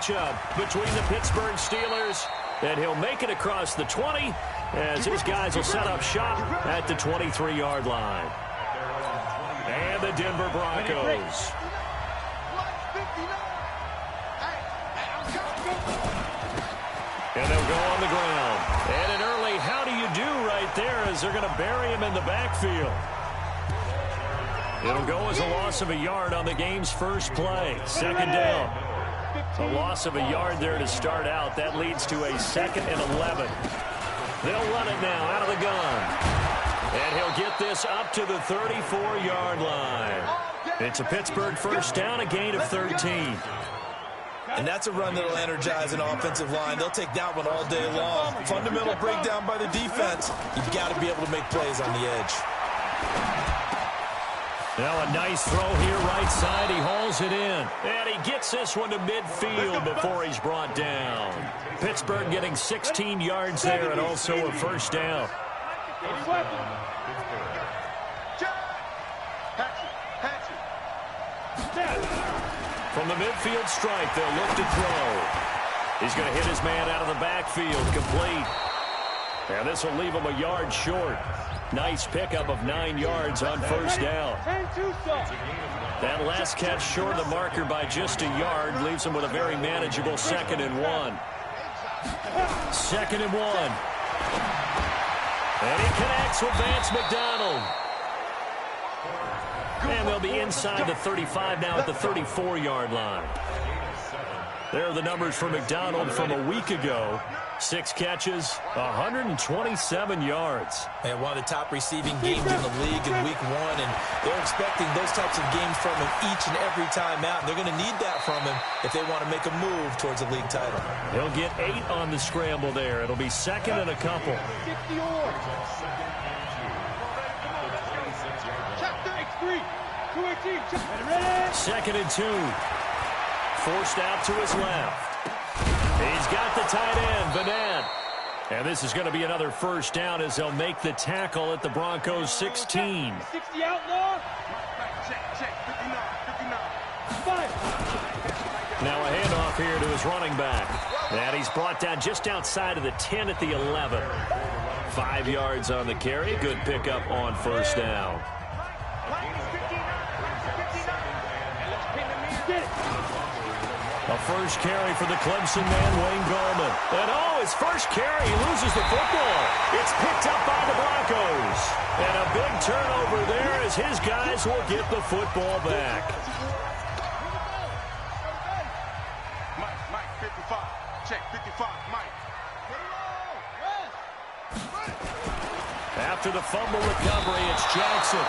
matchup between the Pittsburgh Steelers, and he'll make it across the 20 as his guys will set up shop at the 23-yard line. And the Denver Broncos. And they'll go on the ground. And an early how do you do right there as they're going to bury him in the backfield. It'll go as a loss of a yard on the game's first play. Second down. A loss of a yard there to start out. That leads to a 2nd and 11. They'll run it now out of the gun. And he'll get this up to the 34-yard line. It's a Pittsburgh first down, a gain of 13. And that's a run that'll energize an offensive line. They'll take that one all day long. Fundamental breakdown by the defense. You've got to be able to make plays on the edge. Now a nice throw here right side. He hauls it in. And he gets this one to midfield before he's brought down. Pittsburgh getting 16 yards there and also a first down. From the midfield stripe, they'll look to throw. He's going to hit his man out of the backfield, complete. And this will leave him a yard short. Nice pickup of 9 yards on first down. That last catch short of the marker by just a yard leaves him with a very manageable 2nd and 1. 2nd and 1. And he connects with Vance McDonald. And they'll be inside the 35 now at the 34-yard line. There are the numbers for McDonald from a week ago. 6 catches, 127 yards. And one of the top receiving games in the league in week 1. And they're expecting those types of games from him each and every time out. And they're going to need that from him if they want to make a move towards a league title. He'll get 8 on the scramble there. It'll be 2nd and a couple. 2nd and 2. Forced out to his left. He's got the tight end, Vanette. And this is going to be another first down as they'll make the tackle at the Broncos 16. 60 outlaw. Now a handoff here to his running back. And he's brought down just outside of the 10 at the 11. 5 yards on the carry. Good pickup on first down. A first carry for the Clemson man, Wayne Gallman. And his first carry, he loses the football. It's picked up by the Broncos. And a big turnover there as his guys will get the football back. Mike, 55. Check, 55, Mike. After the fumble recovery, it's Jackson.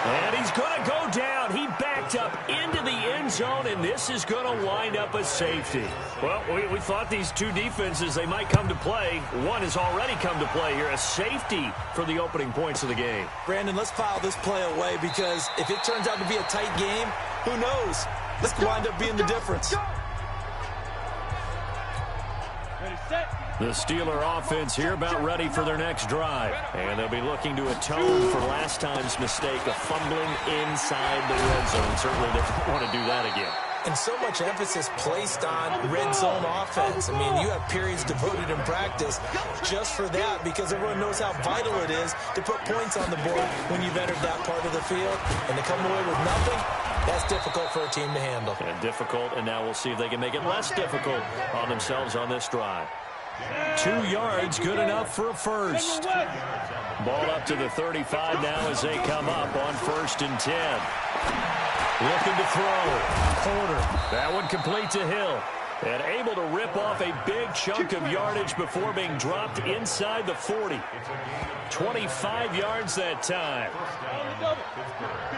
And he's going to go down. He backed up into the end zone, and this is going to wind up a safety. Well, we thought these two defenses, they might come to play. One has already come to play here, a safety for the opening points of the game. Brandon, let's file this play away because if it turns out to be a tight game, who knows? This could wind up being the difference. Ready, set. The Steeler offense here about ready for their next drive. And they'll be looking to atone for last time's mistake of fumbling inside the red zone. Certainly they don't want to do that again. And so much emphasis placed on red zone offense. I mean, you have periods devoted in practice just for that because everyone knows how vital it is to put points on the board when you've entered that part of the field. And to come away with nothing, that's difficult for a team to handle. And difficult, and now we'll see if they can make it less difficult on themselves on this drive. 2 yards, good enough for a first. Ball up to the 35 now as they come up on 1st and 10. Looking to throw. Porter. That one complete to Hill. And able to rip off a big chunk of yardage before being dropped inside the 40. 25 yards that time.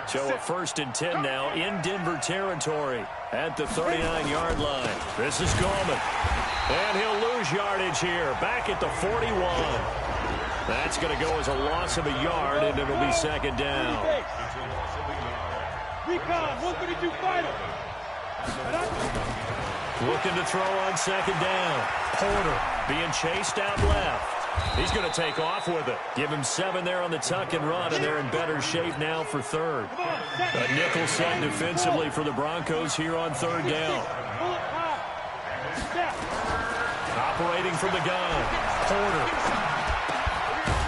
So a 1st and 10 now in Denver territory at the 39-yard line. This is Gallman. And he'll lose yardage here, back at the 41. That's going to go as a loss of a yard, and it'll be 2nd down. Recon, 132 final. Looking to throw on 2nd down. Porter being chased out left. He's going to take off with it. Give him 7 there on the tuck and run, and they're in better shape now for 3rd. A nickel set defensively for the Broncos here on 3rd down. Operating from the gun. Porter.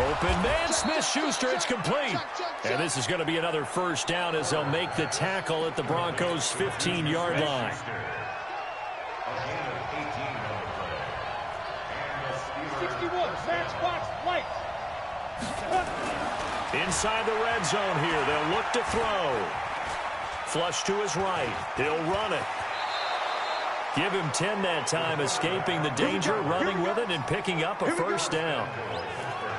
Open man, Smith-Schuster, it's complete. And this is going to be another first down as they'll make the tackle at the Broncos' 15-yard line. Inside the red zone here, they'll look to throw. Flush to his right. He'll run it. Give him 10 that time, escaping the danger, running with it, and picking up a first down.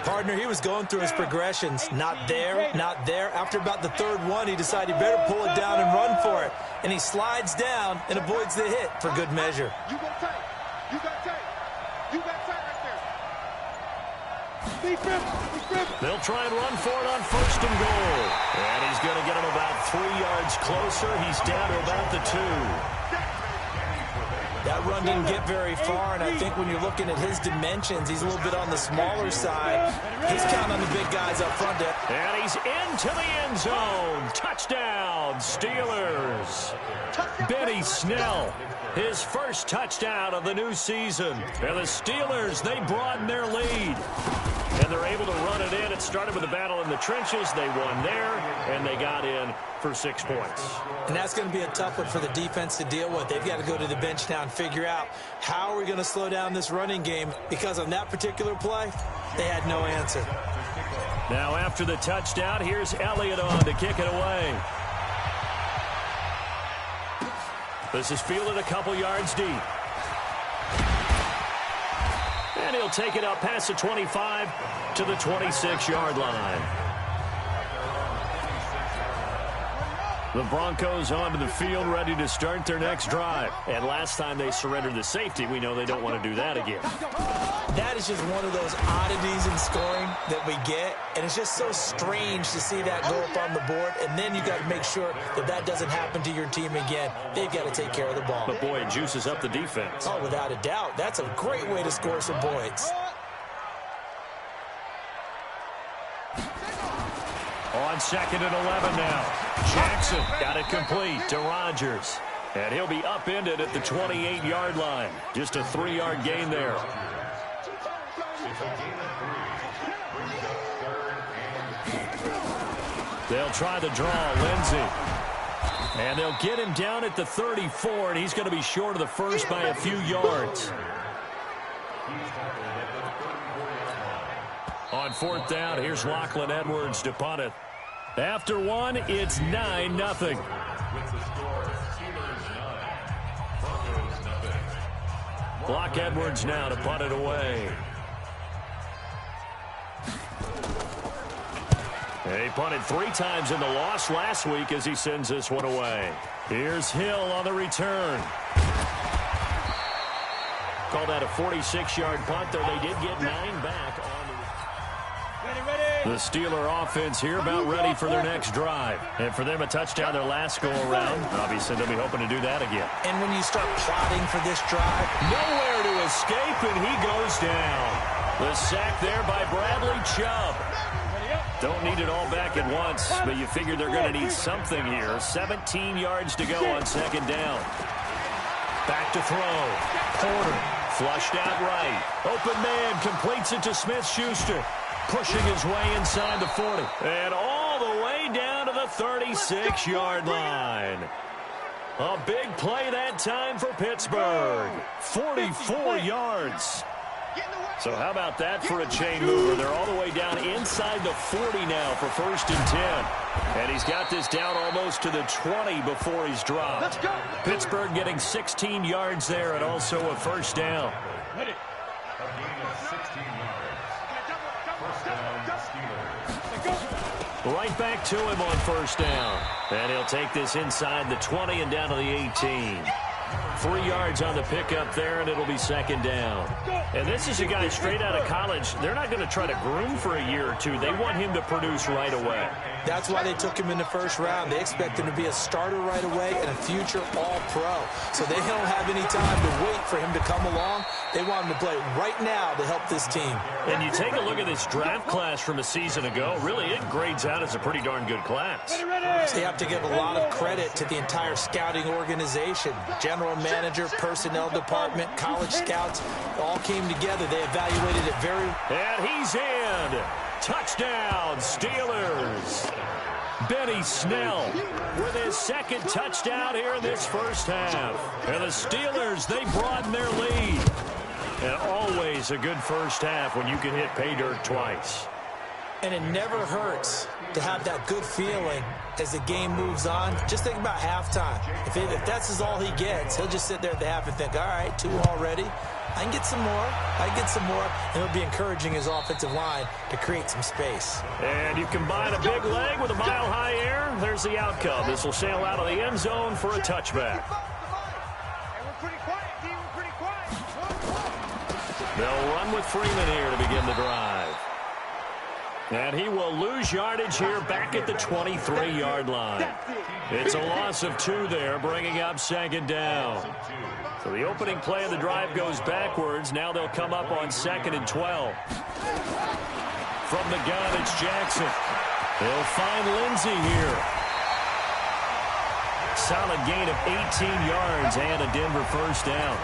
Partner, he was going through his progressions. Not there, not there. After about the third one, he decided he better pull it down and run for it. And he slides down and avoids the hit for good measure. You got tight. You got tight. You got tight right there. Defense. They'll try and run for it on first and goal. And he's going to get him about 3 yards closer. He's down to about the 2. That run didn't get very far, and I think when you're looking at his dimensions, he's a little bit on the smaller side. He's counting on the big guys up front. And he's into the end zone. Touchdown, Steelers. Benny Snell, his first touchdown of the new season. And the Steelers, they broaden their lead. And they're able to run it in. It started with a battle in the trenches. They won there, and they got in for 6 points. And that's going to be a tough one for the defense to deal with. They've got to go to the bench now and figure out how are we going to slow down this running game, because on that particular play, they had no answer. Now after the touchdown, here's Elliott on to kick it away. This is fielded a couple yards deep. And he'll take it up past the 25 to the 26-yard line. The Broncos onto the field, ready to start their next drive. And last time they surrendered the safety, we know they don't want to do that again. That is just one of those oddities in scoring that we get. And it's just so strange to see that go up on the board. And then you got to make sure that that doesn't happen to your team again. They've got to take care of the ball. But, boy, it juices up the defense. Oh, without a doubt. That's a great way to score some points. On 2nd and 11 now. Jackson got it complete to Rodgers. And he'll be upended at the 28-yard line. Just a 3-yard gain there. They'll try the draw, Lindsey. And they'll get him down at the 34, and he's going to be short of the first by a few yards. On 4th down, here's Lachlan Edwards to punt it. After one, it's 9-0. Block Edwards now to punt it away. He punted 3 times in the loss last week as he sends this one away. Here's Hill on the return. Call that a 46-yard punt, though they did get 9 back on the Steeler offense here about ready for their next drive. And for them, a touchdown their last go-around. Obviously, they'll be hoping to do that again. And when you start plotting for this drive, nowhere to escape, and he goes down. The sack there by Bradley Chubb. Don't need it all back at once, but you figure they're going to need something here. 17 yards to go on 2nd down. Back to throw. Porter flushed out right. Open man completes it to Smith-Schuster. Pushing his way inside the 40. And all the way down to the 36-yard line. A big play that time for Pittsburgh. 44 yards. So how about that for a chain mover? They're all the way down inside the 40 now for 1st and 10. And he's got this down almost to the 20 before he's dropped. Pittsburgh getting 16 yards there and also a first down. Right back to him on 1st down. And he'll take this inside the 20 and down to the 18. 3 yards on the pickup there, and it'll be 2nd down. And this is a guy straight out of college. They're not going to try to groom for a year or two. They want him to produce right away. That's why they took him in the first round. They expect him to be a starter right away and a future all-pro. So they don't have any time to wait for him to come along. They want him to play right now to help this team. And you take a look at this draft class from a season ago. Really, it grades out as a pretty darn good class. So you have to give a lot of credit to the entire scouting organization. General manager, personnel department, college scouts, all came together. They evaluated it very... And he's in. Touchdown, Steelers. Benny Snell with his second touchdown here in this first half. And the Steelers, they broaden their lead. And always a good first half when you can hit pay dirt twice. And it never hurts to have that good feeling as the game moves on. Just think about halftime. If that's all he gets, he'll just sit there at the half and think, all right, 2 already. I can get some more. I can get some more. And he'll be encouraging his offensive line to create some space. And you combine a big leg with a mile-high air. There's the outcome. This will sail out of the end zone for a touchback. They'll run with Freeman here to begin the drive. And he will lose yardage here back at the 23-yard line. It's a loss of 2 there, bringing up second down. So the opening play of the drive goes backwards. Now they'll come up on 2nd and 12. From the gun, it's Jackson. They'll find Lindsey here. Solid gain of 18 yards and a Denver first down.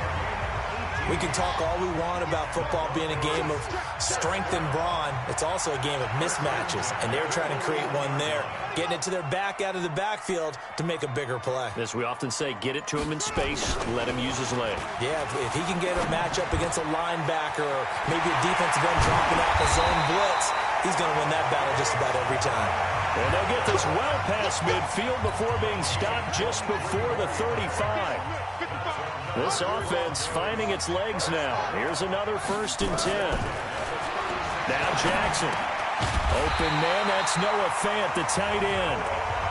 We can talk all we want about football being a game of strength and brawn. It's also a game of mismatches, and they're trying to create one there, getting it to their back out of the backfield to make a bigger play. As we often say, get it to him in space, let him use his leg. Yeah, if he can get a matchup against a linebacker or maybe a defensive end dropping out the zone blitz, he's going to win that battle just about every time. And they'll get this well past midfield before being stopped just before the 35. This offense finding its legs now. Here's another 1st and 10. Now Jackson. Open man, that's Noah Fant, the tight end.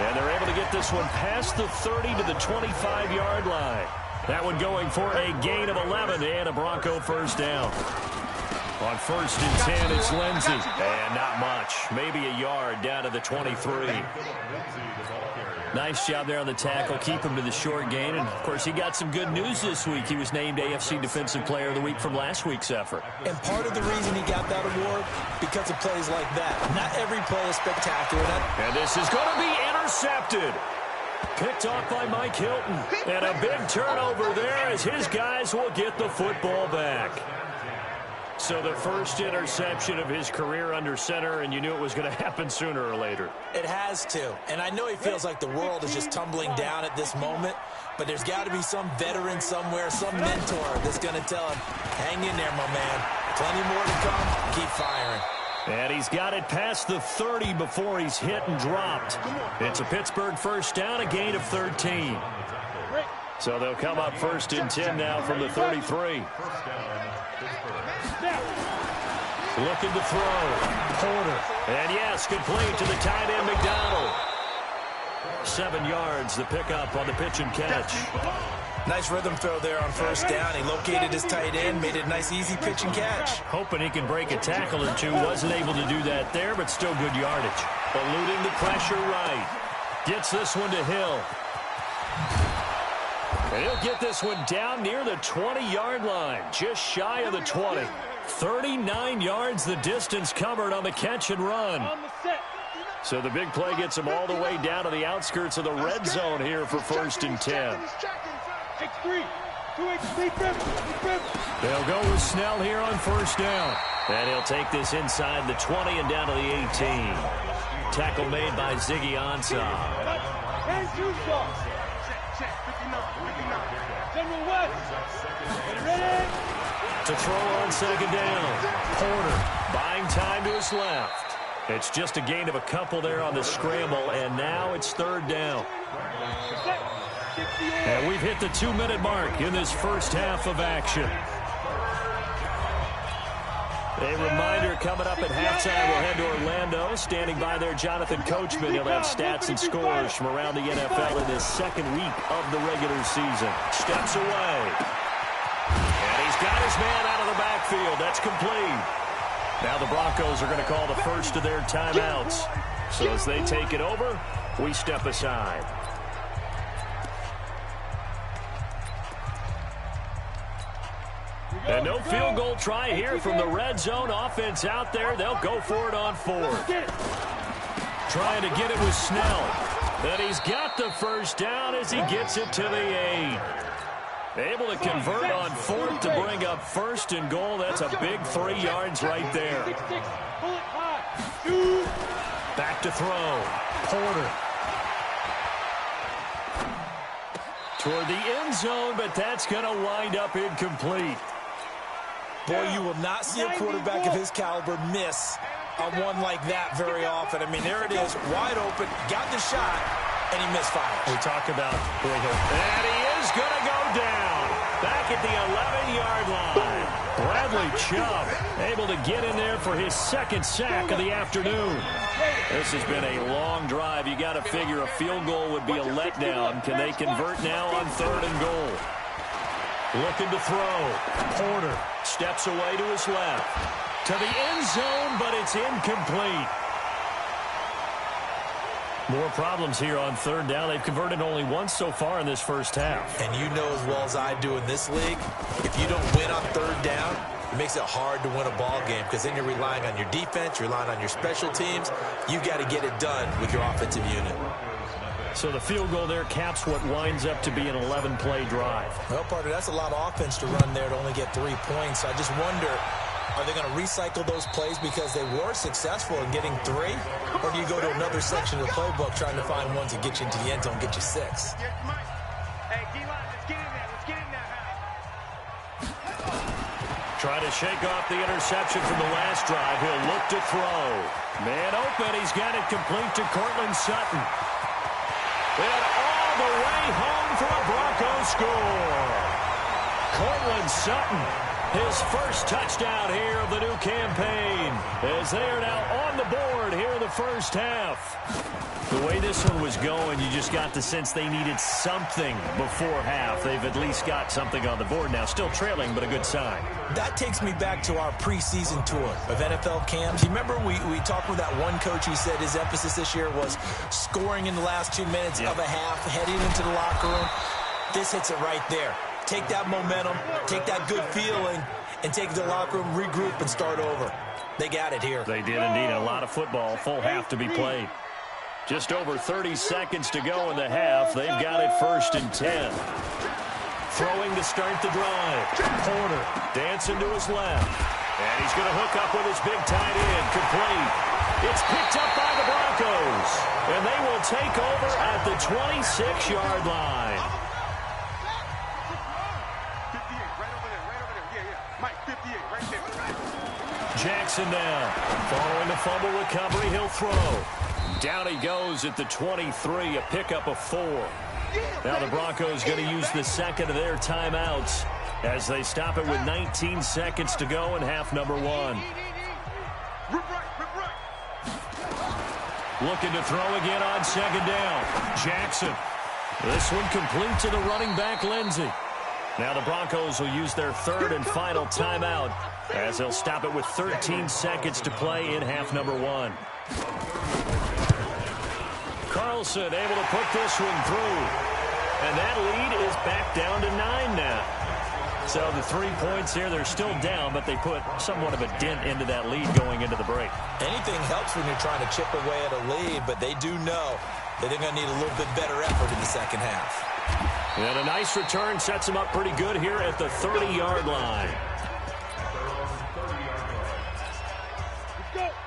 And they're able to get this one past the 30 to the 25-yard line. That one going for a gain of 11 and a Bronco first down. On 1st and 10, it's Lindsey. And not much. Maybe a yard down to the 23. Nice job there on the tackle. Keep him to the short gain. And, of course, he got some good news this week. He was named AFC Defensive Player of the Week from last week's effort. And part of the reason he got that award, because of plays like that. Not every play is spectacular. And this is going to be intercepted. Picked off by Mike Hilton. And a big turnover there as his guys will get the football back. So the first interception of his career under center, and you knew it was going to happen sooner or later. It has to. And I know he feels like the world is just tumbling down at this moment, but there's got to be some veteran somewhere, some mentor that's going to tell him, hang in there, my man. Plenty more to come. Keep firing. And he's got it past the 30 before he's hit and dropped. It's a Pittsburgh first down, a gain of 13. So they'll come up 1st and 10 now from the 33. Looking to throw. Porter. And yes, complete to the tight end, McDonald. 7 yards, the pickup on the pitch and catch. Nice rhythm throw there on 1st down. He located his tight end, made it a nice, easy pitch and catch. Hoping he can break a tackle or two. Wasn't able to do that there, but still good yardage. Eluding the pressure right. Gets this one to Hill. And he'll get this one down near the 20-yard line, just shy of the 20. 39 yards the distance covered on the catch and run. So the big play gets him all the way down to the outskirts of the red zone here for 1st and 10. They'll go with Snell here on 1st down. And he'll take this inside the 20 and down to the 18. Tackle made by Ziggy Ansah. To throw on 2nd down. Porter buying time to his left. It's just a gain of a couple there on the scramble, and now it's 3rd down. And we've hit the 2-minute mark in this first half of action. A reminder coming up at halftime, we'll head to Orlando. Standing by there, Jonathan Coachman. He'll have stats and scores from around the NFL in this 2nd week of the regular season. Steps away. And he's got his man out of the backfield. That's complete. Now the Broncos are going to call the first of their timeouts. So as they take it over, we step aside. And no field goal try here from the red zone offense out there. They'll go for it on 4th. Trying to get it with Snell. And he's got the first down as he gets it to the 8. Able to convert on 4th to bring up 1st and goal. That's a big 3 yards right there. Back to throw. Porter. Toward the end zone, but that's going to wind up incomplete. Boy, you will not see a quarterback of his caliber miss on one like that very often. I mean, there it is, wide open, got the shot, and he misfires. We talk about and he is going to go down back at the 11-yard line. Bradley Chubb able to get in there for his 2nd sack of the afternoon. This has been a long drive. You got to figure a field goal would be a letdown. Can they convert now on 3rd and goal? Looking to throw. Porter steps away to his left. To the end zone, but it's incomplete. More problems here on 3rd down. They've converted only once so far in this first half. And you know as well as I do in this league, if you don't win on 3rd down, it makes it hard to win a ball game because then you're relying on your defense, you're relying on your special teams. You got to get it done with your offensive unit. So the field goal there caps what winds up to be an 11-play drive. Well, partner, that's a lot of offense to run there to only get 3 points. I just wonder, are they going to recycle those plays because they were successful in getting 3? Or do you go to another section of the playbook trying to find ones that get you into the end zone, get you 6? Hey, D-line, let's get in there. Let's get in there now. Trying to shake off the interception from the last drive. He'll look to throw. Man open. He's got it complete to Cortland Sutton. And all the way home for a Broncos score. Cortland Sutton, his first touchdown here of the new campaign, as they are now on the board here in the first half. The way this one was going, you just got the sense they needed something before half. They've at least got something on the board now. Still trailing, but a good sign. That takes me back to our preseason tour of NFL camps. You remember we talked with that one coach who said his emphasis this year was scoring in the last 2 minutes of a half, heading into the locker room. This hits it right there. Take that momentum, take that good feeling, and take it to the locker room, regroup, and start over. They got it here. They did indeed. A lot of football, full half to be played. Just over 30 seconds to go in the half. They've got it 1st and 10. Throwing to start the drive. Porter dancing to his left. And he's going to hook up with his big tight end. Complete. It's picked up by the Broncos. And they will take over at the 26-yard line. 58, right over there, right over there. Yeah. Mike, 58, right there. Jackson now. Following the fumble recovery, he'll throw. Down he goes at the 23, a pickup of 4. Now the Broncos going to use the second of their timeouts as they stop it with 19 seconds to go in half number 1. Looking to throw again on 2nd down. Jackson. This one complete to the running back, Lindsey. Now the Broncos will use their 3rd and final timeout as they'll stop it with 13 seconds to play in half number 1. Carlson able to put this one through. And that lead is back down to 9 now. So the 3 points here, they're still down, but they put somewhat of a dent into that lead going into the break. Anything helps when you're trying to chip away at a lead, but they do know that they're going to need a little bit better effort in the second half. And a nice return sets them up pretty good here at the 30-yard line.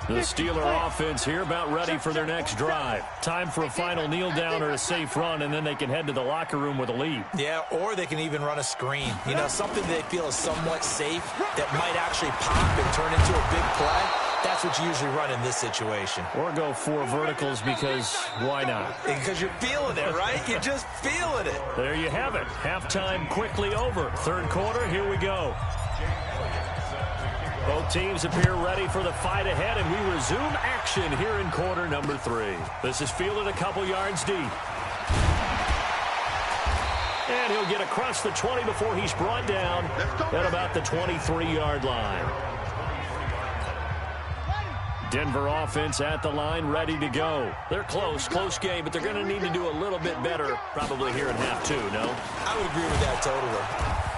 The Steeler offense here about ready for their next drive. Time for a final kneel down or a safe run, and then they can head to the locker room with a lead. Yeah, or they can even run a screen. You know, something they feel is somewhat safe that might actually pop and turn into a big play. That's what you usually run in this situation. Or go 4 verticals because why not? Because you're feeling it, right? You're just feeling it. There you have it. Halftime quickly over. 3rd quarter, here we go. Both teams appear ready for the fight ahead, and we resume action here in quarter number 3. This is fielded a couple yards deep. And he'll get across the 20 before he's brought down at about the 23-yard line. Denver offense at the line, ready to go. They're close game, but they're going to need to do a little bit better probably here in half two, no? I would agree with that totally.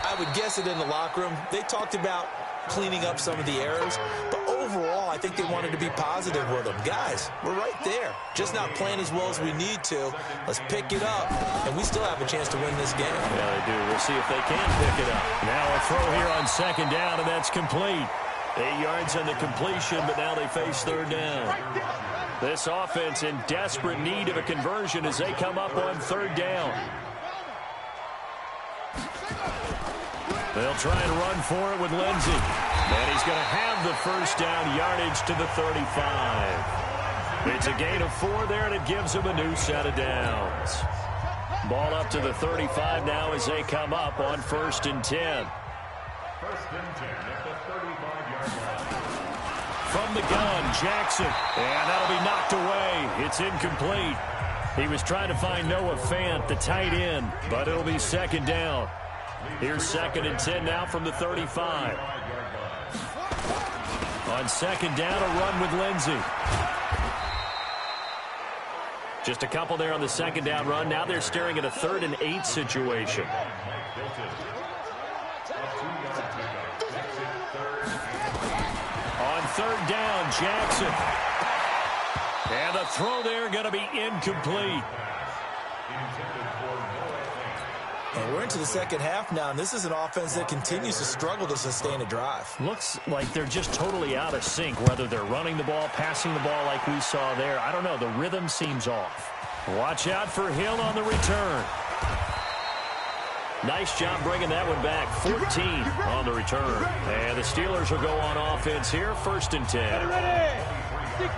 I would guess it in the locker room. They talked about cleaning up some of the errors, but overall, I think they wanted to be positive with them. Guys, we're right there. Just not playing as well as we need to. Let's pick it up, and we still have a chance to win this game. Yeah, they do. We'll see if they can pick it up. Now a throw here on second down, and that's complete. 8 yards on the completion, but now they face third down. This offense in desperate need of a conversion as they come up on third down. They'll try and run for it with Lindsey. And he's going to have the first down, yardage to the 35. It's a gain of 4 there, and it gives him a new set of downs. Ball up to the 35 now as they come up on 1st and 10. First and 10 at the 35-yard line. From the gun, Jackson. And that'll be knocked away. It's incomplete. He was trying to find Noah Fant, the tight end, but it'll be second down. Here's 2nd and 10 now from the 35. On second down, a run with Lindsey. Just a couple there on the second down run. Now they're staring at a 3rd and 8 situation. On third down, Jackson. And the throw there going to be incomplete. And we're into the second half now, and this is an offense that continues to struggle to sustain a drive. Looks like they're just totally out of sync, whether they're running the ball, passing the ball like we saw there. I don't know. The rhythm seems off. Watch out for Hill on the return. Nice job bringing that one back. 14 on the return. And the Steelers will go on offense here, 1st and 10.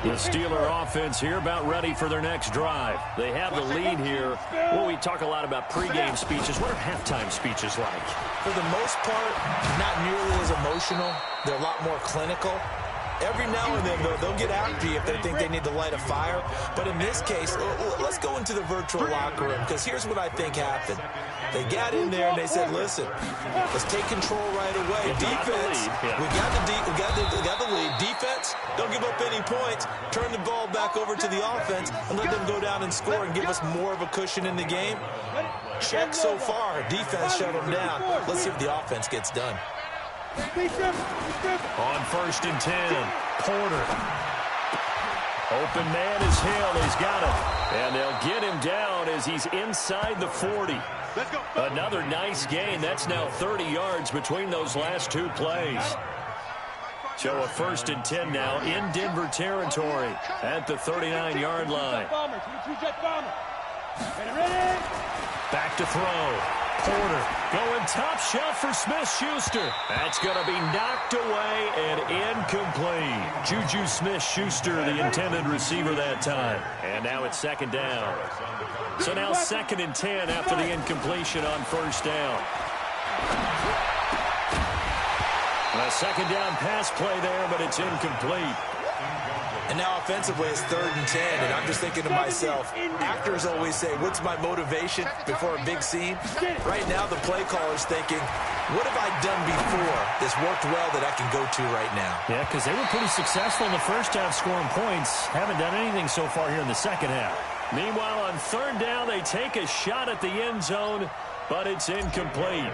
The Steeler offense here about ready for their next drive. They have the lead here. Well, we talk a lot about pregame speeches. What are halftime speeches like? For the most part, not nearly as emotional. They're a lot more clinical. Every now and then, though, they'll get after you if they think they need to light a fire. But in this case, let's go into the virtual locker room, because here's what I think happened. They got in there and they said, listen, let's take control right away. Defense, we got the lead. Defense, don't give up any points. Turn the ball back over to the offense and let them go down and score and give us more of a cushion in the game. Check so far. Defense shut them down. Let's see if the offense gets done. On 1st and 10, Porter. Open man is Hill. He's got it. And they'll get him down as he's inside the 40. Another nice gain. That's now 30 yards between those last 2 plays. So a 1st and 10 now in Denver territory at the 39-yard line. Back to throw. Porter going top shelf for Smith-Schuster. That's going to be knocked away and incomplete. Juju Smith-Schuster, the intended receiver that time. And now it's second down. So now 2nd and 10 after the incompletion on 1st down. A second down pass play there, but it's incomplete. And now offensively it's 3rd and 10, and I'm just thinking to myself, actors always say, what's my motivation before a big scene? Right now the play caller's thinking, what have I done before that's worked well that I can go to right now? Yeah, because they were pretty successful in the first half scoring points. Haven't done anything so far here in the second half. Meanwhile, on 3rd down, they take a shot at the end zone, but it's incomplete.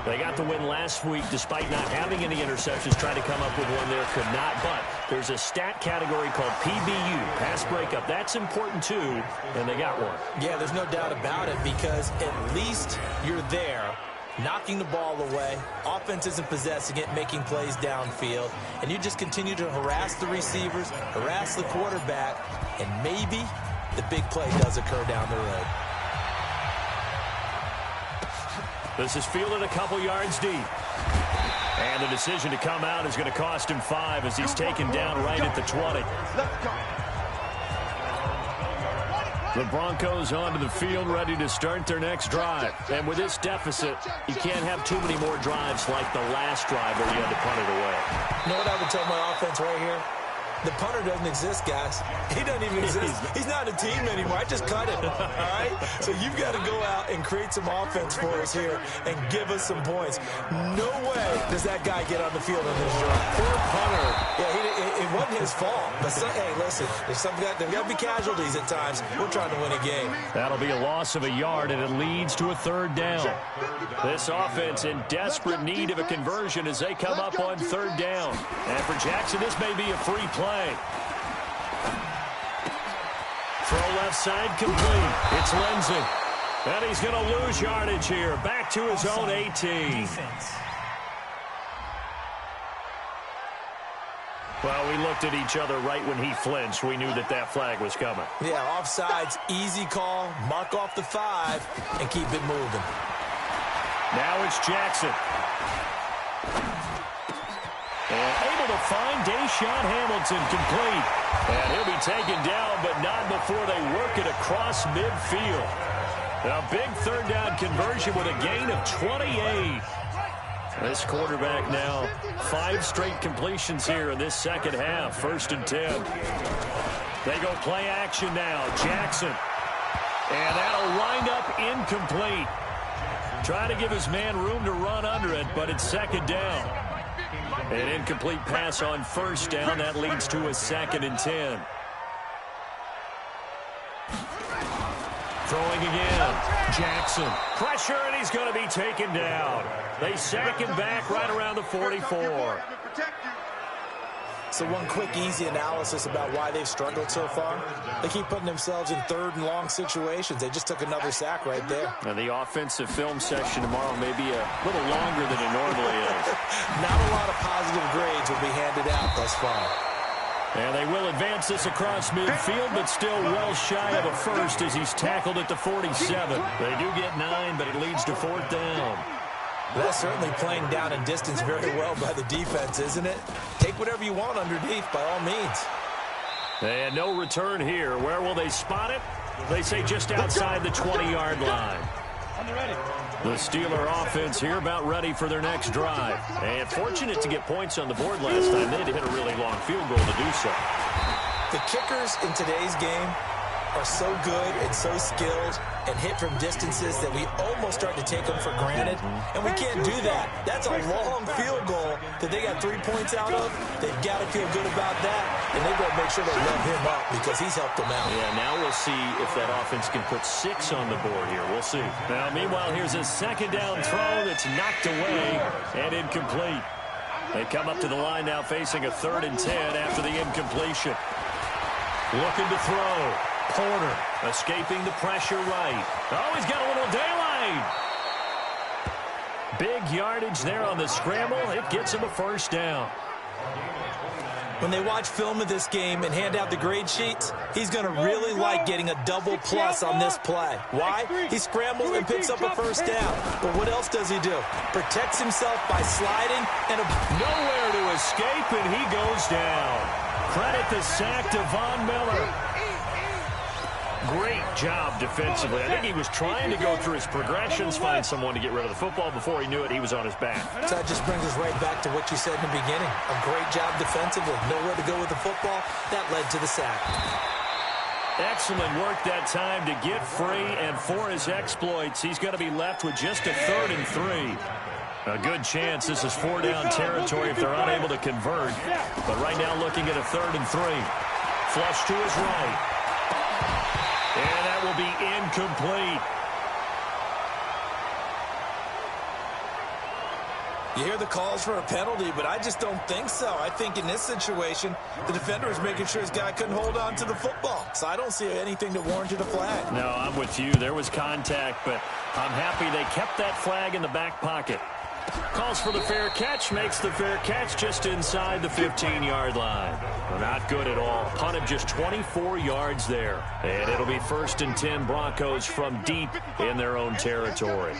They got the win last week despite not having any interceptions. Tried to come up with one there, could not. But there's a stat category called PBU, pass breakup. That's important too, and they got one. Yeah, there's no doubt about it, because at least you're there, knocking the ball away. Offense isn't possessing it, making plays downfield. And you just continue to harass the receivers, harass the quarterback, and maybe the big play does occur down the road. This is fielded a couple yards deep. And the decision to come out is going to cost him 5 as he's taken down right at the 20. The Broncos onto the field ready to start their next drive. And with this deficit, you can't have too many more drives like the last drive where you had to punt it away. You know what I would tell my offense right here? The punter doesn't exist, guys. He doesn't even exist. He's not a team anymore. I just cut him, all right? So you've got to go out and create some offense for us here and give us some points. No way does that guy get on the field on this drive. Poor punter. Yeah, it wasn't his fault. But, hey, listen, there's got to be casualties at times. We're trying to win a game. That'll be a loss of a yard, and it leads to a third down. This offense in desperate need of a conversion as they come up on third down. And for Jackson, this may be a free play. Throw left side complete. It's Lindsay. And he's going to lose yardage here. Back to his own 18. Well, we looked at each other right when he flinched. We knew that that flag was coming. Yeah, offsides, easy call. Mark off the 5 and keep it moving. Now it's Jackson. And able to find Deshaun Hamilton complete. And he'll be taken down, but not before they work it across midfield. A big third down conversion with a gain of 28. This quarterback now 5 straight completions here in this second half. 1st and 10. They go play action now. Jackson. And that'll wind up incomplete. Trying to give his man room to run under it, but it's 2nd down. An incomplete pass on 1st down. That leads to a 2nd and 10. Throwing again. Jackson. Pressure, and he's going to be taken down. They sack him back right around the 44. So one quick, easy analysis about why they've struggled so far. They keep putting themselves in 3rd and long situations. They just took another sack right there. Now the offensive film session tomorrow may be a little longer than it normally is. Not a lot of positive grades will be handed out thus far. And they will advance this across midfield, but still well shy of a first as he's tackled at the 47. They do get 9, but it leads to 4th down. That's certainly playing down in distance very well by the defense, isn't it? Take whatever you want underneath, by all means. And no return here. Where will they spot it? They say just outside the 20-yard line. The Steeler offense here about ready for their next drive. And fortunate to get points on the board last time. They had to hit a really long field goal to do so. The kickers in today's game are so good and so skilled and hit from distances that we almost start to take them for granted. And we can't do that. That's a long field goal that they got 3 points out of. They've got to feel good about that, and they've got to make sure they love him up because he's helped them out. Yeah, now we'll see if that offense can put 6 on the board here. We'll see. Now, meanwhile, here's a 2nd down throw that's knocked away and incomplete. They come up to the line now facing a 3rd and 10 after the incompletion. Looking to throw. Porter escaping the pressure right. Oh, he's got a little daylight. Big yardage there on the scramble. It gets him a 1st down. When they watch film of this game and hand out the grade sheets, he's going to really like getting a double plus on this play. Why? He scrambles and picks up a 1st down. But what else does he do? Protects himself by sliding and nowhere to escape, and he goes down. Credit the sack to Von Miller. Great job defensively. I think he was trying to go through his progressions, find someone to get rid of the football. Before he knew it, he was on his back. So that just brings us right back to what you said in the beginning. A great job defensively. Nowhere to go with the football. That led to the sack. Excellent work that time to get free, and for his exploits, he's going to be left with just a 3rd and 3. A good chance this is 4-down territory if they're unable to convert. But right now looking at a 3rd and 3. Flush to his right. And that will be incomplete. You hear the calls for a penalty, but I just don't think so. I think in this situation, the defender is making sure his guy couldn't hold on to the football. So I don't see anything that warranted a flag. No, I'm with you. There was contact, but I'm happy they kept that flag in the back pocket. Calls for the fair catch, makes the fair catch just inside the 15-yard line. Well, not good at all. Punt of just 24 yards there. And it'll be 1st and 10 Broncos from deep in their own territory.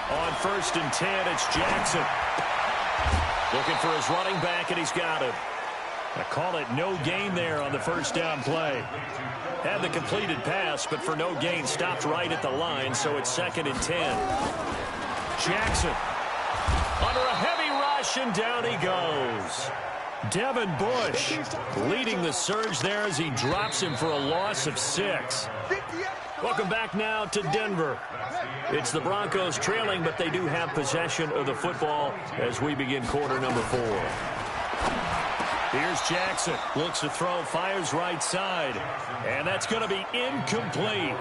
On 1st and 10, it's Jackson. Looking for his running back, and he's got it. I call it no gain there on the 1st down play. Had the completed pass, but for no gain, stopped right at the line, so it's 2nd and 10. Jackson under a heavy rush, and down he goes. Devin Bush leading the surge there as he drops him for a loss of 6. Welcome back now to Denver. It's the Broncos trailing, but they do have possession of the football as we begin quarter number 4. Here's Jackson. Looks to throw, fires right side. And that's going to be incomplete.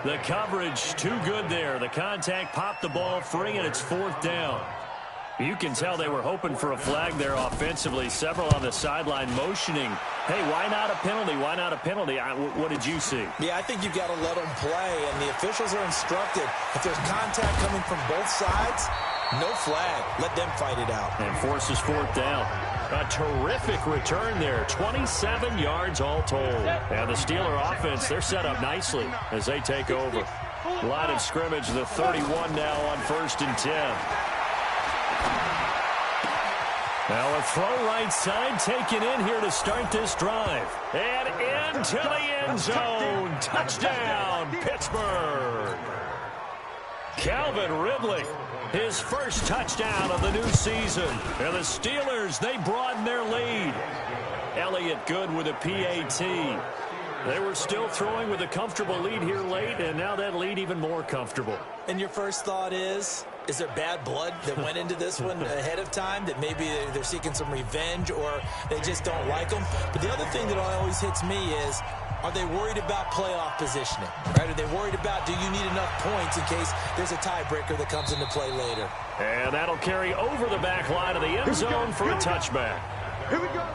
The coverage too good there. The contact popped the ball free, and it's 4th down. You can tell they were hoping for a flag there offensively. Several on the sideline motioning, hey, why not a penalty? Why not a penalty? What did you see? Yeah, I think you've got to let them play, and the officials are instructed. If there's contact coming from both sides, no flag. Let them fight it out. And forces 4th down. A terrific return there. 27 yards all told. And the Steeler offense, they're set up nicely as they take over. Line of scrimmage, the 31 now on 1st and 10. Now a throw right side taken in here to start this drive. And into the end zone. Touchdown, Pittsburgh. Calvin Ridley, his first touchdown of the new season. And the Steelers, they broaden their lead. Elliott good with a PAT. They were still throwing with a comfortable lead here late, and now that lead even more comfortable. And your first thought is there bad blood that went into this one ahead of time, that maybe they're seeking some revenge or they just don't like them? But the other thing that always hits me is, are they worried about playoff positioning? Right? Are they worried about, do you need enough points in case there's a tiebreaker that comes into play later? And that'll carry over the back line of the end zone for a touchback. Here we go.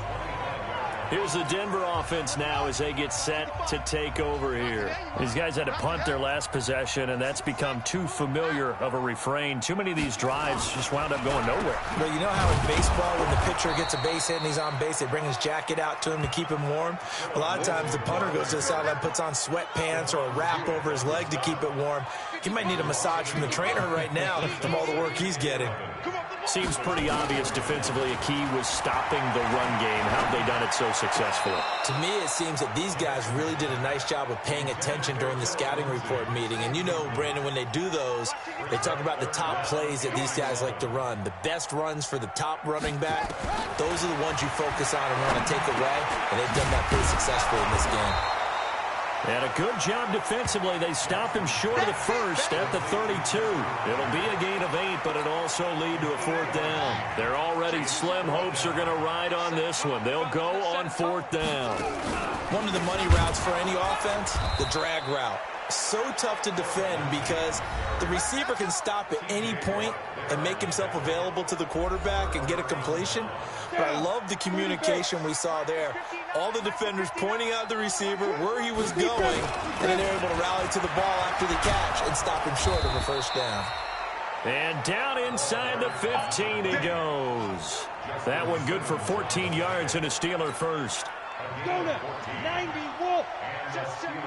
Here's the Denver offense now as they get set to take over here. These guys had to punt their last possession, and that's become too familiar of a refrain. Too many of these drives just wound up going nowhere. Well, you know how in baseball when the pitcher gets a base hit and he's on base, they bring his jacket out to him to keep him warm? A lot of times the punter goes to the sideline, puts on sweatpants or a wrap over his leg to keep it warm. He might need a massage from the trainer right now from all the work he's getting. Seems pretty obvious defensively a key was stopping the run game. How have they done it so successfully? To me, it seems that these guys really did a nice job of paying attention during the scouting report meeting. And you know, Brandon, when they do those, they talk about the top plays that these guys like to run. The best runs for the top running back, those are the ones you focus on and want to take away. And they've done that pretty successfully in this game. And a good job defensively. They stop him short of the first at the 32. It'll be a gain of 8, but it'll also lead to a 4th down. Their already slim hopes are going to ride on this one. They'll go on 4th down. One of the money routes for any offense, the drag route. So tough to defend because the receiver can stop at any point and make himself available to the quarterback and get a completion. But I love the communication we saw there. All the defenders pointing out the receiver, where he was going, and then they're able to rally to the ball after the catch and stop him short of a 1st down. And down inside the 15 he goes. That one good for 14 yards and a Steeler first. Go to 90, Wolf. Just 79.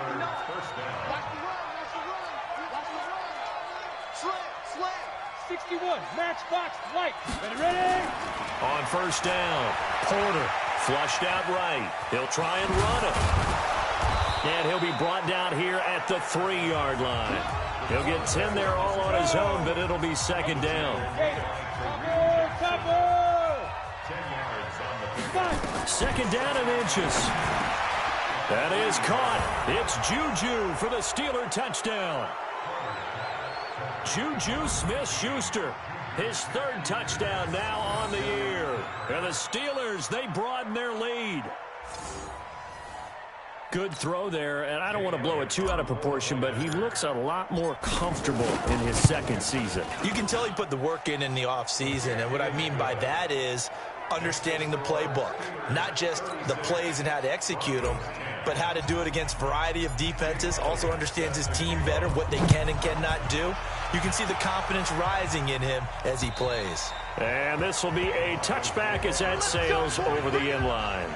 First down. Watch the run, watch the run, watch the run. Slam. 61, Matchbox, White. Ready? On 1st down, Porter flushed out right. He'll try and run it. And he'll be brought down here at the 3-yard line. He'll get 10 there all on his own, but it'll be 2nd down. Cover. 2nd down and inches. That is caught. It's Juju for the Steeler touchdown. Juju Smith-Schuster, his 3rd touchdown now on the year. And the Steelers, they broaden their lead. Good throw there, and I don't want to blow it too out of proportion, but he looks a lot more comfortable in his 2nd season. You can tell he put the work in the offseason, and what I mean by that is understanding the playbook. Not just the plays and how to execute them, but how to do it against a variety of defenses. Also understands his team better, what they can and cannot do. You can see the confidence rising in him as he plays. And this will be a touchback as that sails over the end line.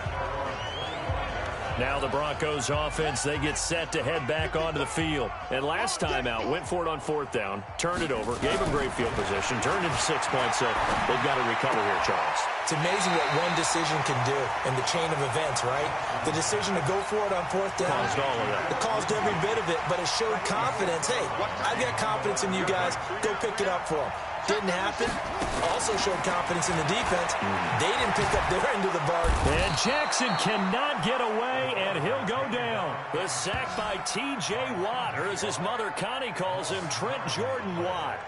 Now the Broncos offense, they get set to head back onto the field. And last time out, went for it on 4th down, turned it over, gave them great field position, turned into 6 points. So they've got to recover here, Charles. It's amazing what one decision can do in the chain of events, right? The decision to go for it on 4th down. Caused all of that. It caused every bit of it, but it showed confidence. Hey, I've got confidence in you guys. Go pick it up for them. didn't happen. Also showed confidence in the defense. They didn't pick up their end of the bargain. And Jackson cannot get away, and he'll go down. The sack by T.J. Watt, or as his mother Connie calls him, Trent Jordan Watt.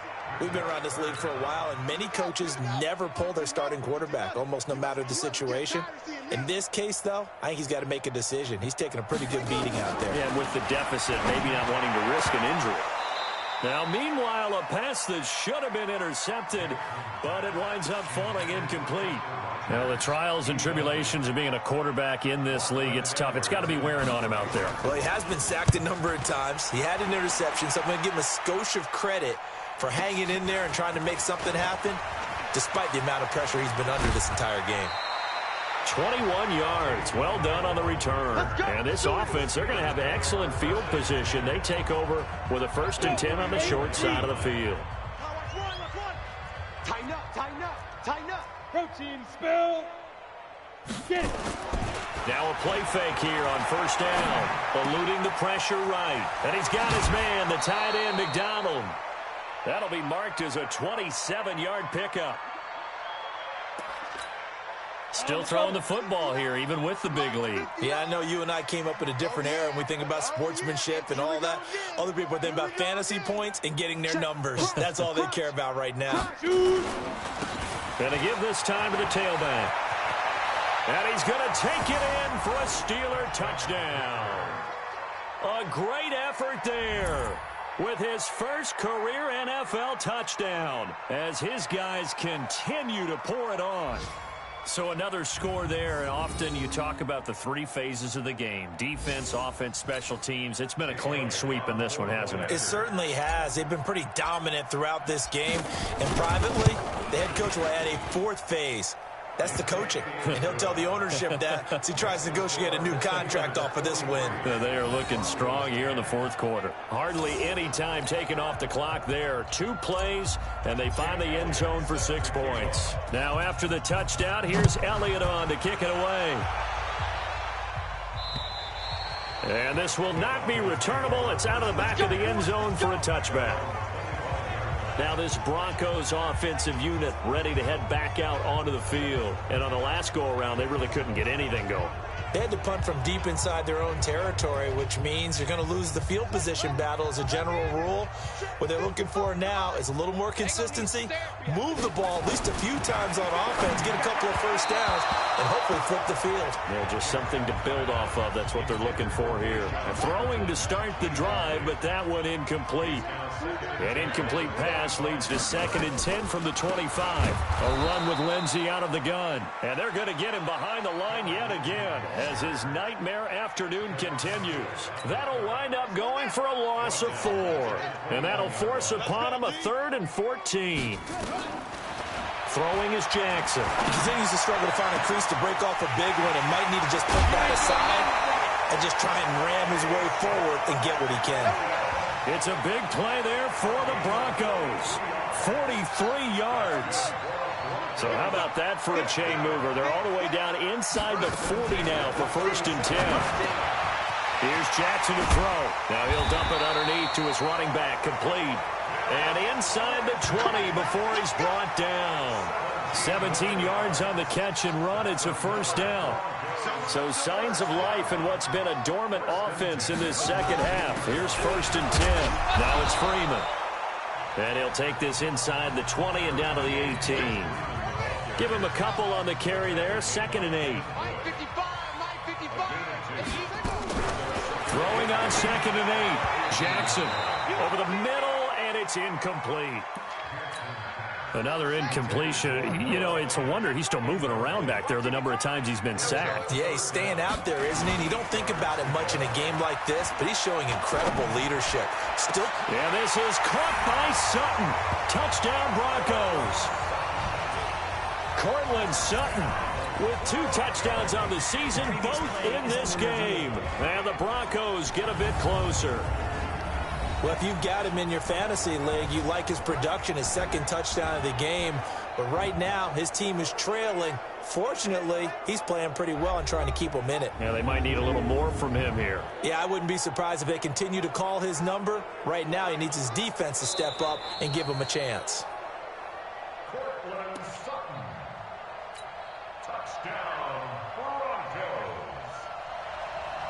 We've been around this league for a while, and many coaches never pull their starting quarterback, almost no matter the situation. In this case, though, I think he's got to make a decision. He's taking a pretty good beating out there. Yeah, with the deficit, maybe not wanting to risk an injury. Now, meanwhile, a pass that should have been intercepted, but it winds up falling incomplete. Now, the trials and tribulations of being a quarterback in this league, it's tough. It's got to be wearing on him out there. Well, he has been sacked a number of times. He had an interception, so I'm going to give him a skosh of credit for hanging in there and trying to make something happen, despite the amount of pressure he's been under this entire game. 21 yards. Well done on the return. And this offense, they're going to have excellent field position. They take over with a 1st and 10 on the short side of the field. Tighten up, tighten up, tighten up. Protein spill. Get it. Now a play fake here on 1st down. Eluding the pressure right. And he's got his man, the tight end, McDonald. That'll be marked as a 27-yard pickup. Still throwing the football here, even with the big lead. Yeah, I know you and I came up in a different era, and we think about sportsmanship and all that. Other people think about fantasy points and getting their numbers. That's all they care about right now. Gonna give this time to the tailback. And he's gonna take it in for a Steeler touchdown. A great effort there with his first career NFL touchdown as his guys continue to pour it on. So another score there, and often you talk about the 3 phases of the game: defense, offense, special teams. It's been a clean sweep in this one, hasn't it? It certainly has. They've been pretty dominant throughout this game. And privately, the head coach will add a 4th phase. That's the coaching. And he'll tell the ownership that as he tries to negotiate a new contract off of this win. They are looking strong here in the 4th quarter. Hardly any time taken off the clock there. 2 plays, and they find the end zone for 6 points. Now after the touchdown, here's Elliott on to kick it away. And this will not be returnable. It's out of the back of the end zone for a touchback. Now this Broncos offensive unit ready to head back out onto the field. And on the last go-around, they really couldn't get anything going. They had to punt from deep inside their own territory, which means you're going to lose the field position battle as a general rule. What they're looking for now is a little more consistency, move the ball at least a few times on offense, get a couple of 1st downs, and hopefully flip the field. Yeah, just something to build off of. That's what they're looking for here. A throwing to start the drive, but that one incomplete. An incomplete pass leads to 2nd and 10 from the 25. A run with Lindsey out of the gun. And they're going to get him behind the line yet again as his nightmare afternoon continues. That'll wind up going for a loss of 4. And that'll force upon him a 3rd and 14. Throwing is Jackson. He continues to struggle to find a crease to break off a big one and might need to just put that aside and just try and ram his way forward and get what he can. It's a big play there for the Broncos. 43 yards. So how about that for a chain mover? They're all the way down inside the 40 now for 1st and 10. Here's Jackson to throw. Now he'll dump it underneath to his running back, complete. And inside the 20 before he's brought down. 17 yards on the catch and run. It's a 1st down. So signs of life in what's been a dormant offense in this 2nd half. Here's 1st and 10. Now it's Freeman. And he'll take this inside the 20 and down to the 18. Give him a couple on the carry there. 2nd and 8. Throwing on 2nd and 8. Jackson over the middle, and it's incomplete. Another incompletion. You know, it's a wonder he's still moving around back there the number of times he's been sacked. Yeah, he's staying out there, isn't he? And you don't think about it much in a game like this, but he's showing incredible leadership. Still. Yeah, this is caught by Sutton. Touchdown, Broncos. Cortland Sutton with 2 touchdowns on the season, both in this game. And the Broncos get a bit closer. Well, if you've got him in your fantasy league, you like his production, his 2nd touchdown of the game. But right now, his team is trailing. Fortunately, he's playing pretty well and trying to keep them in it. Yeah, they might need a little more from him here. Yeah, I wouldn't be surprised if they continue to call his number. Right now, he needs his defense to step up and give him a chance.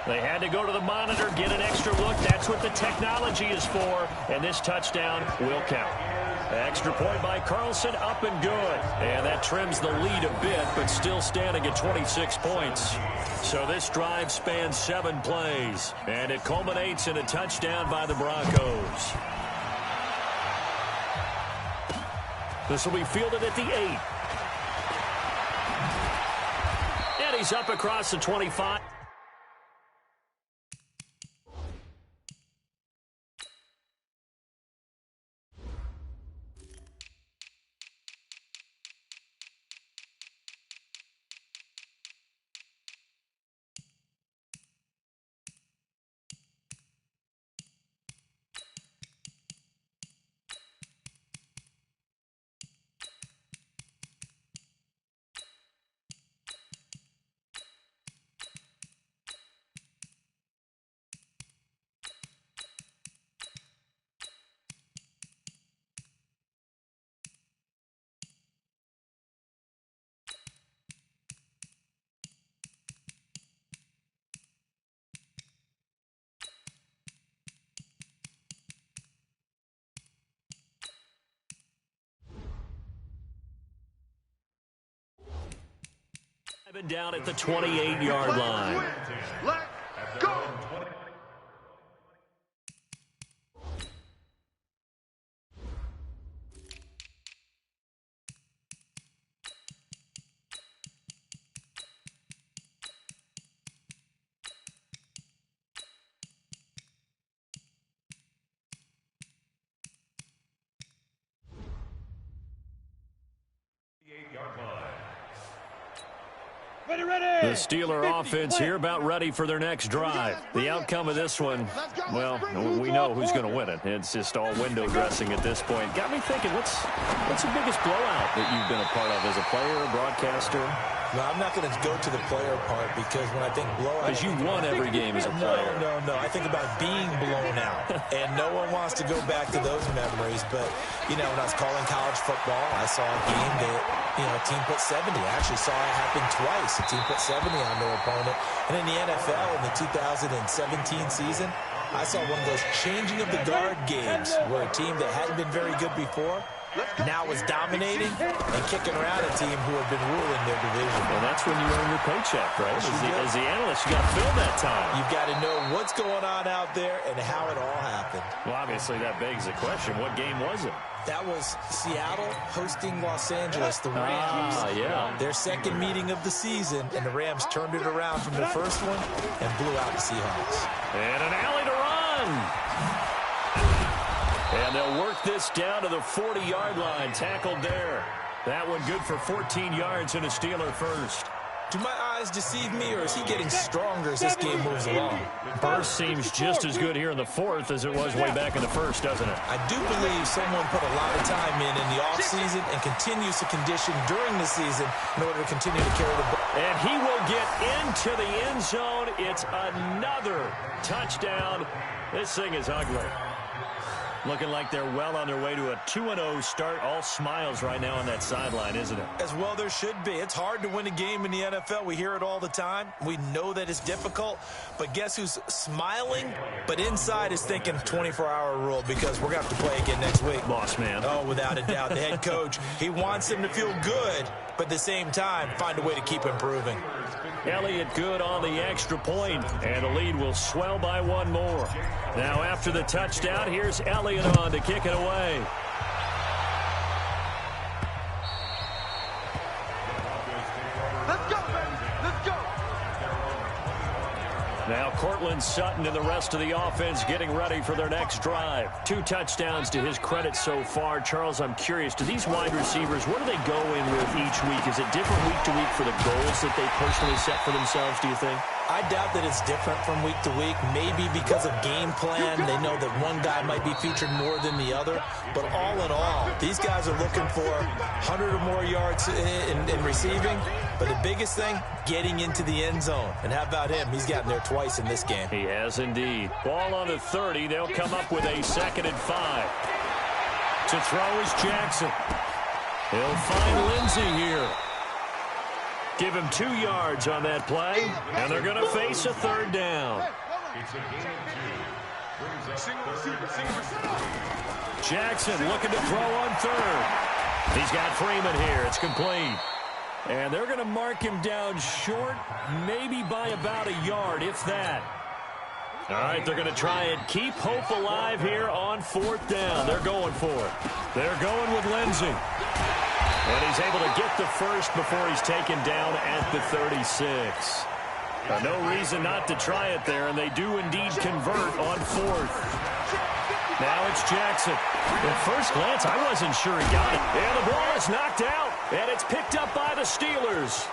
They had to go to the monitor, get an extra look. That's what the technology is for. And this touchdown will count. Extra point by Carlson, up and good. And that trims the lead a bit, but still standing at 26 points. So this drive spans 7 plays. And it culminates in a touchdown by the Broncos. This will be fielded at the 8. And he's up across the 25. Down at the 28-yard line. Let's go! The Steeler offense here about ready for their next drive. The outcome of this one, well, we know who's going to win it. It's just all window dressing at this point. Got me thinking, what's the biggest blowout that you've been a part of as a player, broadcaster? No, I'm not going to go to the player part because when I think blowout... Because you won every game as a player. No. I think about being blown out. And no one wants to go back to those memories. But, you know, when I was calling college football, I saw a game that, you know, a team put 70. I actually saw it happen twice. A team put 70 on their opponent. And in the NFL, in the 2017 season, I saw one of those changing of the guard games where a team that hadn't been very good before now is dominating and kicking around a team who had been ruling their division. And that's when you earn your paycheck, right? As the analyst, you got to fill that time. You've got to know what's going on out there and how it all happened. Well, obviously, that begs the question, what game was it? That was Seattle hosting Los Angeles, the Rams. Yeah. Their second meeting of the season, and the Rams turned it around from their first one and blew out the Seahawks. And an alley to run. And they'll work this down to the 40-yard line, tackled there. That one good for 14 yards and a Steeler first. Do my eyes deceive me, or is he getting stronger as this game moves along? Burst seems just as good here in the fourth as it was way back in the first, doesn't it? I do believe someone put a lot of time in the offseason and continues to condition during the season in order to continue to carry the ball. And he will get into the end zone. It's another touchdown. This thing is ugly. Looking like they're well on their way to a 2-0 start. All smiles right now on that sideline, isn't it? As well there should be. It's hard to win a game in the NFL. We hear it all the time. We know that it's difficult. But guess who's smiling? But inside is thinking 24-hour rule because we're going to have to play again next week. Boss man. Oh, without a doubt. The head coach, he wants them to feel good, but at the same time, find a way to keep improving. Elliott good on the extra point, and the lead will swell by one more. Now after the touchdown, here's Elliott on to kick it away. Let's go, baby. Let's go. Now Cortland Sutton and the rest of the offense getting ready for their next drive. 2 touchdowns to his credit so far. Charles, I'm curious, do these wide receivers, what do they go in with each week? Is it different week to week for the goals that they personally set for themselves, do you think? I doubt that it's different from week to week, maybe because of game plan. They know that one guy might be featured more than the other. But all in all, these guys are looking for 100 or more yards in receiving. But the biggest thing, getting into the end zone. And how about him? He's gotten there twice in this game. He has indeed. Ball on the 30. They'll come up with a 2nd and 5. To throw is Jackson. He'll find Lindsey here. Give him 2 yards on that play, and they're going to face a third down. It's a gain of 2. Brings up Jackson looking to throw on third. He's got Freeman here. It's complete. And they're going to mark him down short, maybe by about a yard, if that. All right, they're going to try and keep hope alive here on 4th down. They're going for it. They're going with Lindsey. And he's able to get the first before he's taken down at the 36. No reason not to try it there, and they do indeed convert on 4th. Now it's Jackson. At first glance, I wasn't sure he got it. And the ball is knocked out, and it's picked up by the Steelers.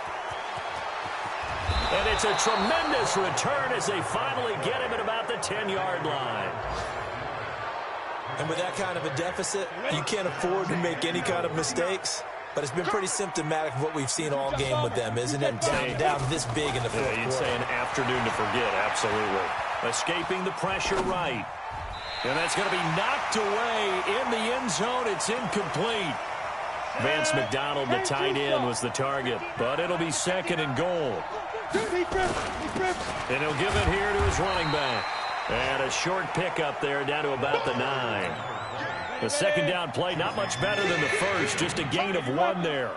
And it's a tremendous return as they finally get him at about the 10-yard line. And with that kind of a deficit, you can't afford to make any kind of mistakes. But it's been pretty symptomatic of what we've seen all game with them, isn't it? Down this big in the fourth quarter. You'd say an afternoon to forget, absolutely. Escaping the pressure right. And that's going to be knocked away in the end zone. It's incomplete. Vance McDonald, the tight end, was the target. But it'll be 2nd and goal. And he'll give it here to his running back. And a short pickup there down to about the 9. The 2nd down play, not much better than the first. Just a gain of 1 there.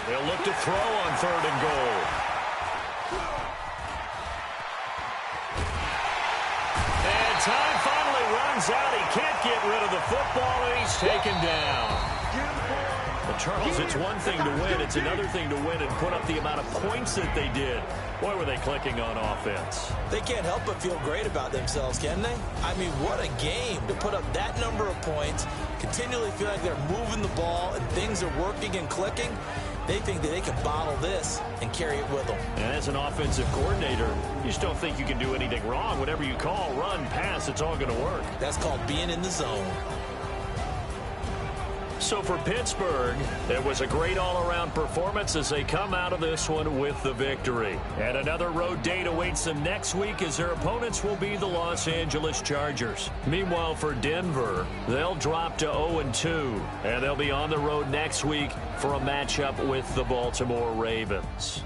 They'll look to throw on 3rd and goal. And time finally runs out. He can't get rid of the football, and he's taken down. But Charles, it's one thing to win. It's another thing to win and put up the amount of points that they did. Boy, were they clicking on offense. They can't help but feel great about themselves, can they? I mean, what a game to put up that number of points, continually feel like they're moving the ball and things are working and clicking. They think that they can bottle this and carry it with them. And as an offensive coordinator, you just don't think you can do anything wrong. Whatever you call, run, pass, it's all going to work. That's called being in the zone. So for Pittsburgh, it was a great all-around performance as they come out of this one with the victory. And another road date awaits them next week as their opponents will be the Los Angeles Chargers. Meanwhile, for Denver, they'll drop to 0-2, and they'll be on the road next week for a matchup with the Baltimore Ravens.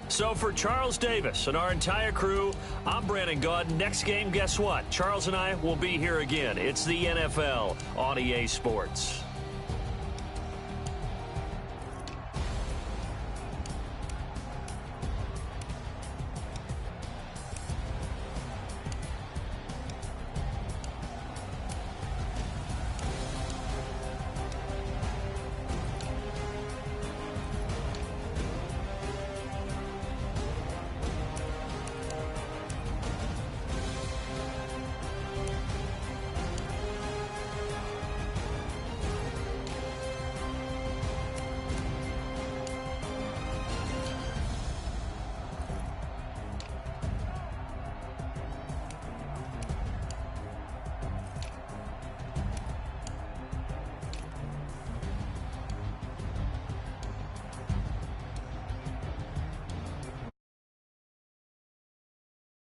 So for Charles Davis and our entire crew, I'm Brandon Gaudin. Next game, guess what? Charles and I will be here again. It's the NFL on EA Sports.